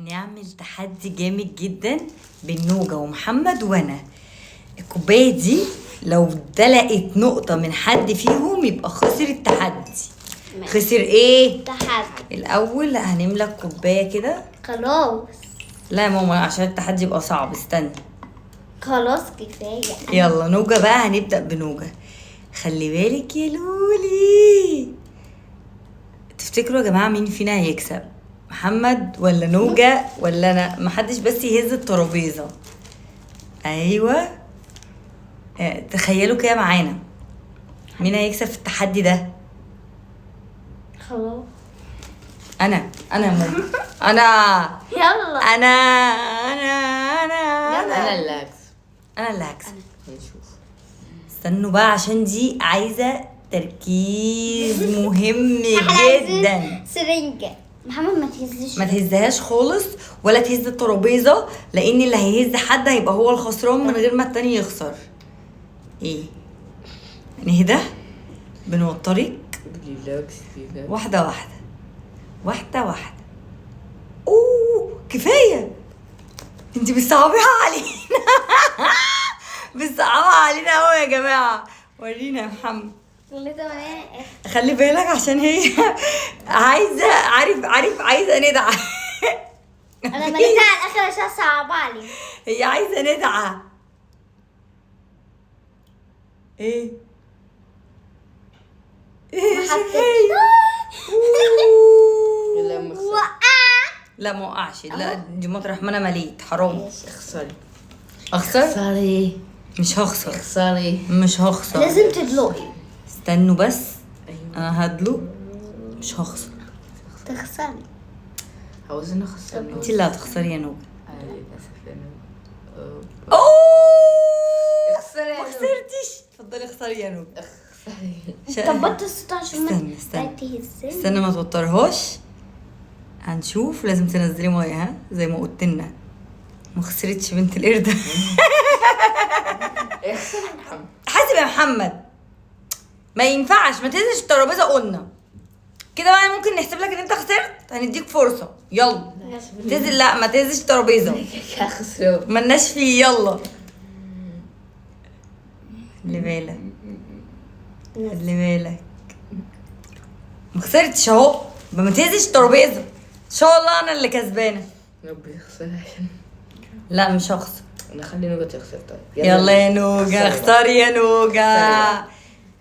هنعمل تحدي جامد جدا بين نوجة ومحمد وانا. الكوبايه دي لو دلقت نقطه من حد فيهم يبقى خسر التحدي. خسر ايه؟ تحدي. الاول هنملى الكوبايه كده. خلاص. لا يا ماما عشان التحدي يبقى صعب، استنى. خلاص كفايه. يلا نوجة بقى، هنبدأ بنوجة. خلي بالك يا لولي. تفتكروا يا جماعة مين فينا هيكسب؟ محمد ولا نوجة ولا انا؟ محدش بس يهز الترابيزة. ايوه. تخيلوا كده معانا مين هيكسب في التحدي ده. خلاص. انا يا ماما. انا يلا. انا اللي هكسب. انا اللي هكسب. نشوف. استنوا بقى عشان دي عايزة تركيز مهم جدا. سرنجة. محمد ما تهزش. ما تهزهاش خالص ولا تهز الترابيزة، لان اللي هيهز حد هيبقى هو الخسران من غير ما التاني يخسر. ايه نهدى، بنوترك ريلاكس. واحدة واحدة واحدة واحدة. اوه كفاية، انتي بتصعبيها علينا. بتصعبها علينا اوي يا جماعة. ورينا يا محمد. خلي بالك عشان هي عايزة عايزة ندعة. انا مليتها على الاخر عشان صعب علي. هي عايزة ندعة. ايه ما حطيتش. لا ما اخسر. لا ما وقعش. لا دي مطرح ما انا مليت. حرام. اخسري. اخسر؟ اخسري. مش هخسر. اخسري. مش هخسر. لازم تدلقي. استنوا بس. ايوه. انا هدلو. مش هخسر. تخسري. عاوزين اخسر. انتي اللي هتخسري يا نوجة. للاسف انا. اوه اخسري يا ما نوجة. خسرتش. اتفضلي اخسري يا نوجة. اخسري. طب بطل الصوت عشان استنى. تهزني. استنى ما توترهاش. هنشوف. لازم تنزلي ميه ها زي ما قلت لنا. ما خسرتش بنت القرده. اخسري يا محمد. حاسب يا محمد. ما ينفعش ما تهزش الترابيزه قلنا كده بقى. ممكن نحسب لك ان انت خسرت. هنديك فرصه. يلا تهزل. لا ما تهزش الترابيزه. اخسر. ملناش فيه. يلا خلي بالك. خلي بالك. ما خسرتش اهو. ما تهزش الترابيزه. ان شاء الله انا اللي كسبانه. ربي يخسري عشان لا مش هخسر. انا خلي نوجة تخسر. طيب يلا يا نوجة. اختاري يا نوجة.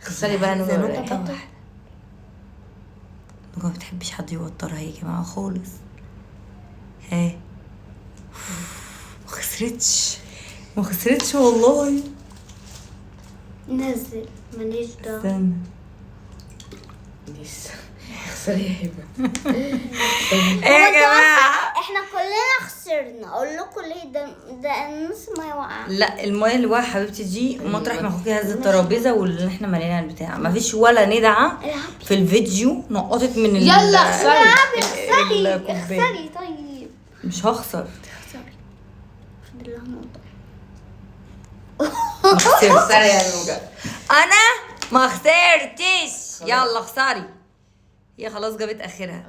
اخسري بقى نوجة. نوجة ما بتحبش حد يوترها يا جماعة خالص. ها ما خسرتش والله. نزل ماليش دعوة. استنى. لسه. اخسري يا هبة. ايه يا جماعة. احنا كلنا خسرنا. اقول لكم ليه؟ ده النص ما يوقع. لا المايه اللي واقعة حبيبتي دي مطرح ما اخوكي هز الترابيزه واللي احنا مالينا البتاع. ما فيش ولا ندعه في الفيديو نقطت من يلا اخسري. اخسري طيب. مش هخسر. اخسري. فاضل لها نقطة. ما خسرت. اخسري يا نوجة. انا ما خسرتش. يلا اخسري. هي خلاص جابت اخرها.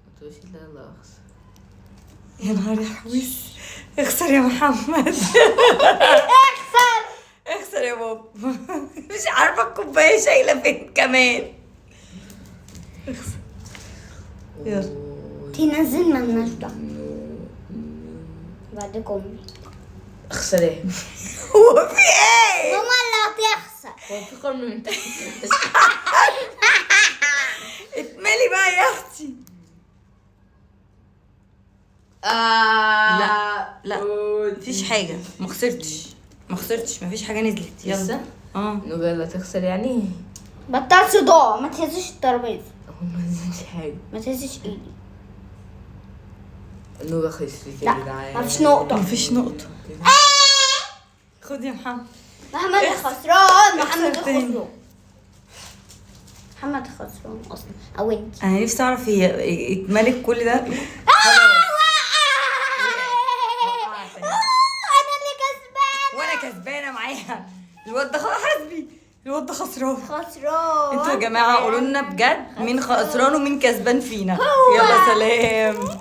ما تقوليش لا لا اخسر. يا نهار يا حويس. اخسر يا محمد. اخسر يا بابا. مش عارفه الكوبايه شايله فين كمان. اخسر. يلا. تنزل مالناش دعوة. بعدك امي. اخسري. هو في ايه؟ ماما اللي هتخسر. هو في قرن من تحت. اتملي بقى يا اختي. لا مفيش حاجه. ما خسرتش مفيش حاجه نزلت. يلا. لسه؟ نوجة لا تخسر يعني. بطل صداع. ما تهزش الترابيزة. هو ما نزلش حاجة. ما تهزش ايدي. نوجة خسرت لا يا جدعان. مفيش نقطة. مفيش نقطه. خد يا محمد. محمد خسران. محمد اخسر تاني. خسران. محمد خسران اصلا او انت. انا نفسي اعرف هي اتملك كل ده. انا اللي كسبان. وانا كسبانه معاها. الواد ده حسبي. الواد ده خسران. خسران. انتوا يا جماعه قولوا لنا بجد مين خسران ومين كسبان فينا. يلا سلام.